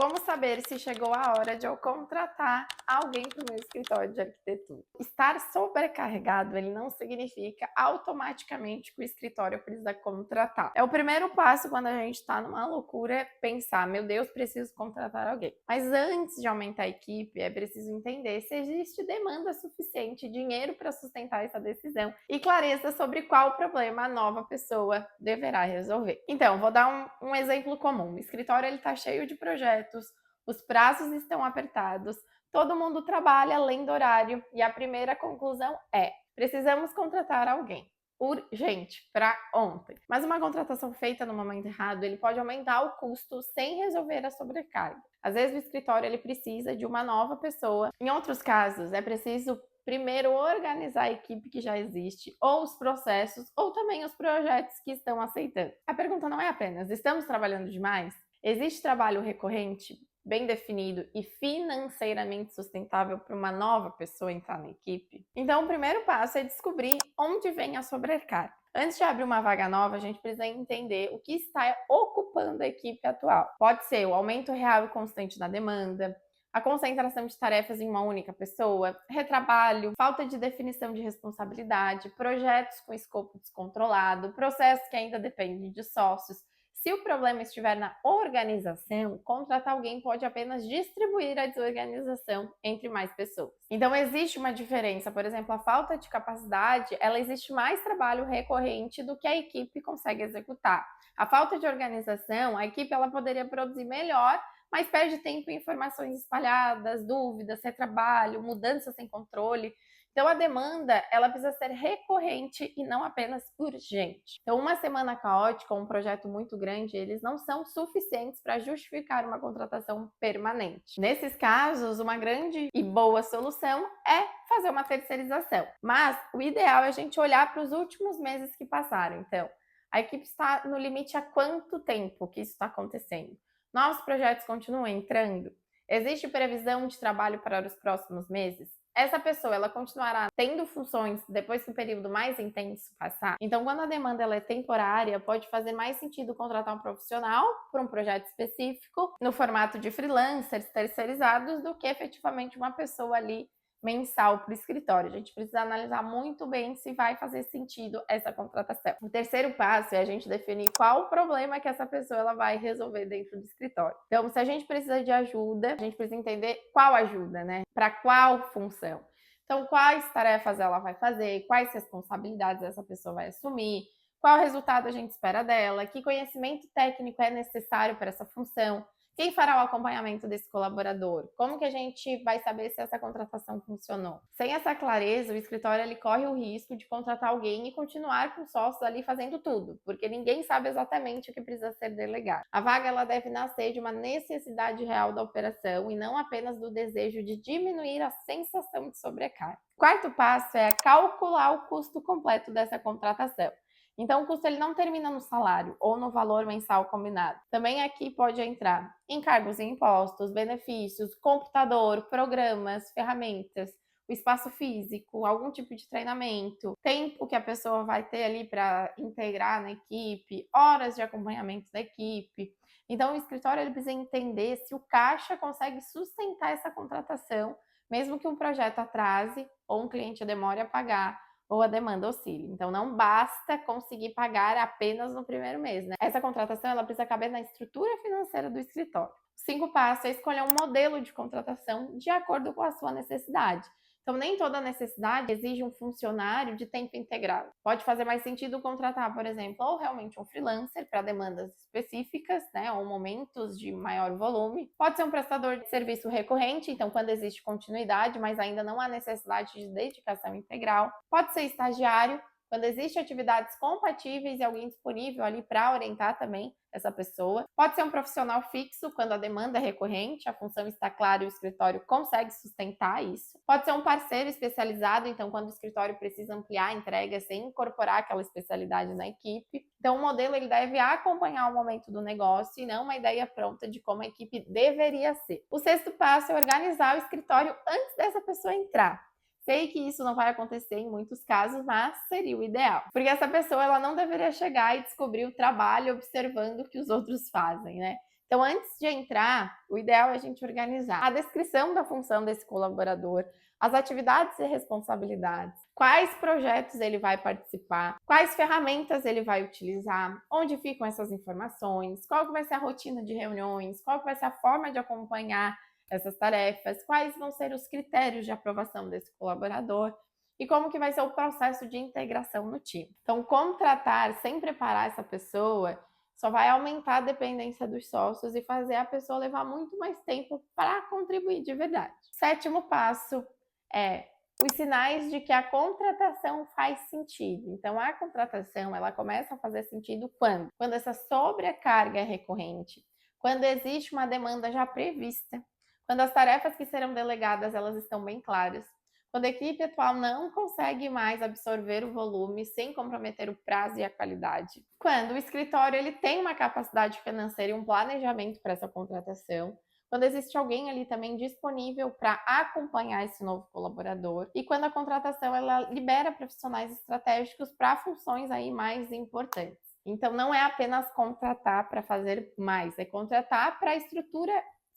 Como saber se chegou a hora de eu contratar alguém para o meu escritório de arquitetura? Estar sobrecarregado, ele não significa automaticamente que o escritório precisa contratar. É o primeiro passo quando a gente está numa loucura, é pensar, meu Deus, preciso contratar alguém. Mas antes de aumentar a equipe, é preciso entender se existe demanda suficiente, dinheiro para sustentar essa decisão e clareza sobre qual problema a nova pessoa deverá resolver. Então, vou dar um exemplo comum. O escritório está cheio de projetos, os prazos estão apertados, todo mundo trabalha além do horário e a primeira conclusão é: precisamos contratar alguém urgente, para ontem. Mas uma contratação feita no momento errado, ele pode aumentar o custo sem resolver a sobrecarga. Às vezes o escritório ele precisa de uma nova pessoa. Em outros casos, é preciso primeiro organizar a equipe que já existe, ou os processos, ou também os projetos que estão aceitando. A pergunta não é apenas: estamos trabalhando demais? Existe trabalho recorrente, bem definido e financeiramente sustentável para uma nova pessoa entrar na equipe? Então, o primeiro passo é descobrir onde vem a sobrecarga. Antes de abrir uma vaga nova, a gente precisa entender o que está ocupando a equipe atual. Pode ser o aumento real e constante da demanda, a concentração de tarefas em uma única pessoa, retrabalho, falta de definição de responsabilidade, projetos com escopo descontrolado, processos que ainda dependem de sócios. Se o problema estiver na organização, contratar alguém pode apenas distribuir a desorganização entre mais pessoas. Então existe uma diferença, por exemplo, a falta de capacidade, ela existe mais trabalho recorrente do que a equipe consegue executar. A falta de organização, a equipe ela poderia produzir melhor, mas perde tempo em informações espalhadas, dúvidas, retrabalho, mudanças sem controle. Então a demanda, ela precisa ser recorrente e não apenas urgente. Então uma semana caótica ou um projeto muito grande, eles não são suficientes para justificar uma contratação permanente. Nesses casos, uma grande e boa solução é fazer uma terceirização. Mas o ideal é a gente olhar para os últimos meses que passaram. Então, a equipe está no limite há quanto tempo que isso está acontecendo? Novos projetos continuam entrando? Existe previsão de trabalho para os próximos meses? Essa pessoa ela continuará tendo funções depois que o período mais intenso passar? Então, quando a demanda ela é temporária, pode fazer mais sentido contratar um profissional por um projeto específico, no formato de freelancers terceirizados, do que efetivamente uma pessoa ali mensal para o escritório. A gente precisa analisar muito bem se vai fazer sentido essa contratação. O terceiro passo é a gente definir qual o problema que essa pessoa ela vai resolver dentro do escritório. Então, se a gente precisa de ajuda, a gente precisa entender qual ajuda, né? Para qual função. Então, quais tarefas ela vai fazer, quais responsabilidades essa pessoa vai assumir, qual resultado a gente espera dela, que conhecimento técnico é necessário para essa função. Quem fará o acompanhamento desse colaborador? Como que a gente vai saber se essa contratação funcionou? Sem essa clareza, o escritório ele corre o risco de contratar alguém e continuar com sócios ali fazendo tudo, porque ninguém sabe exatamente o que precisa ser delegado. A vaga ela deve nascer de uma necessidade real da operação e não apenas do desejo de diminuir a sensação de sobrecarga. O quarto passo é calcular o custo completo dessa contratação. Então, o custo ele não termina no salário ou no valor mensal combinado. Também aqui pode entrar encargos e impostos, benefícios, computador, programas, ferramentas, o espaço físico, algum tipo de treinamento, tempo que a pessoa vai ter ali para integrar na equipe, horas de acompanhamento da equipe. Então, o escritório ele precisa entender se o caixa consegue sustentar essa contratação, mesmo que um projeto atrase ou um cliente demore a pagar ou a demanda oscile. Então, não basta conseguir pagar apenas no primeiro mês, né? Essa contratação ela precisa caber na estrutura financeira do escritório. O 5 passo é escolher um modelo de contratação de acordo com a sua necessidade. Então, nem toda necessidade exige um funcionário de tempo integral. Pode fazer mais sentido contratar, por exemplo, ou realmente um freelancer para demandas específicas, né, ou momentos de maior volume. Pode ser um prestador de serviço recorrente, então quando existe continuidade, mas ainda não há necessidade de dedicação integral. Pode ser estagiário, quando existem atividades compatíveis e alguém disponível ali para orientar também essa pessoa. Pode ser um profissional fixo, quando a demanda é recorrente, a função está clara e o escritório consegue sustentar isso. Pode ser um parceiro especializado, então quando o escritório precisa ampliar a entrega sem incorporar aquela especialidade na equipe. Então o modelo ele deve acompanhar o momento do negócio e não uma ideia pronta de como a equipe deveria ser. O sexto passo é organizar o escritório antes dessa pessoa entrar. Sei que isso não vai acontecer em muitos casos, mas seria o ideal. Porque essa pessoa ela não deveria chegar e descobrir o trabalho observando o que os outros fazem, né? Então, antes de entrar, o ideal é a gente organizar a descrição da função desse colaborador, as atividades e responsabilidades, quais projetos ele vai participar, quais ferramentas ele vai utilizar, onde ficam essas informações, qual que vai ser a rotina de reuniões, qual que vai ser a forma de acompanhar essas tarefas, quais vão ser os critérios de aprovação desse colaborador e como que vai ser o processo de integração no time. Então, contratar sem preparar essa pessoa só vai aumentar a dependência dos sócios e fazer a pessoa levar muito mais tempo para contribuir de verdade. Sétimo passo é os sinais de que a contratação faz sentido. Então, a contratação, ela começa a fazer sentido quando? Quando essa sobrecarga é recorrente, quando existe uma demanda já prevista, quando as tarefas que serão delegadas, elas estão bem claras, quando a equipe atual não consegue mais absorver o volume sem comprometer o prazo e a qualidade. Quando o escritório ele tem uma capacidade financeira e um planejamento para essa contratação, quando existe alguém ali também disponível para acompanhar esse novo colaborador e quando a contratação ela libera profissionais estratégicos para funções aí mais importantes. Então não é apenas contratar para fazer mais, é contratar para a estrutura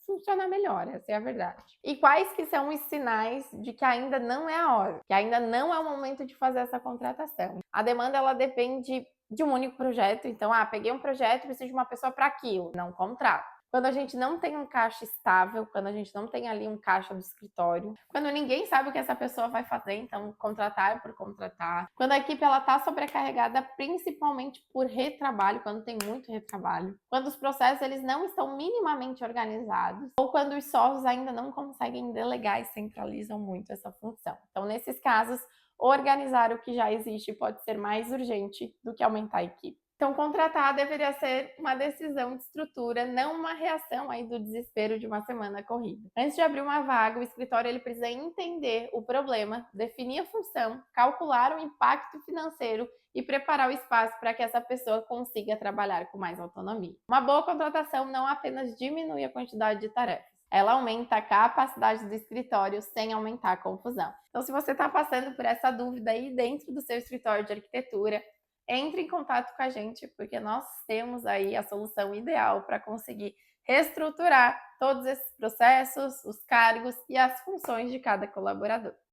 funcionar melhor, essa é a verdade. E quais que são os sinais de que ainda não é a hora, que ainda não é o momento de fazer essa contratação? A demanda ela depende de um único projeto, então, peguei um projeto, preciso de uma pessoa para aquilo, não contrato. Quando a gente não tem um caixa estável, quando a gente não tem ali um caixa do escritório, quando ninguém sabe o que essa pessoa vai fazer, então contratar é por contratar. Quando a equipe ela está sobrecarregada, principalmente por retrabalho, quando tem muito retrabalho. Quando os processos eles não estão minimamente organizados, ou quando os sócios ainda não conseguem delegar e centralizam muito essa função. Então, nesses casos, organizar o que já existe pode ser mais urgente do que aumentar a equipe. Então, contratar deveria ser uma decisão de estrutura, não uma reação aí do desespero de uma semana corrida. Antes de abrir uma vaga, o escritório ele precisa entender o problema, definir a função, calcular o impacto financeiro e preparar o espaço para que essa pessoa consiga trabalhar com mais autonomia. Uma boa contratação não apenas diminui a quantidade de tarefas, ela aumenta a capacidade do escritório sem aumentar a confusão. Então, se você está passando por essa dúvida aí dentro do seu escritório de arquitetura, entre em contato com a gente, porque nós temos aí a solução ideal para conseguir reestruturar todos esses processos, os cargos e as funções de cada colaborador.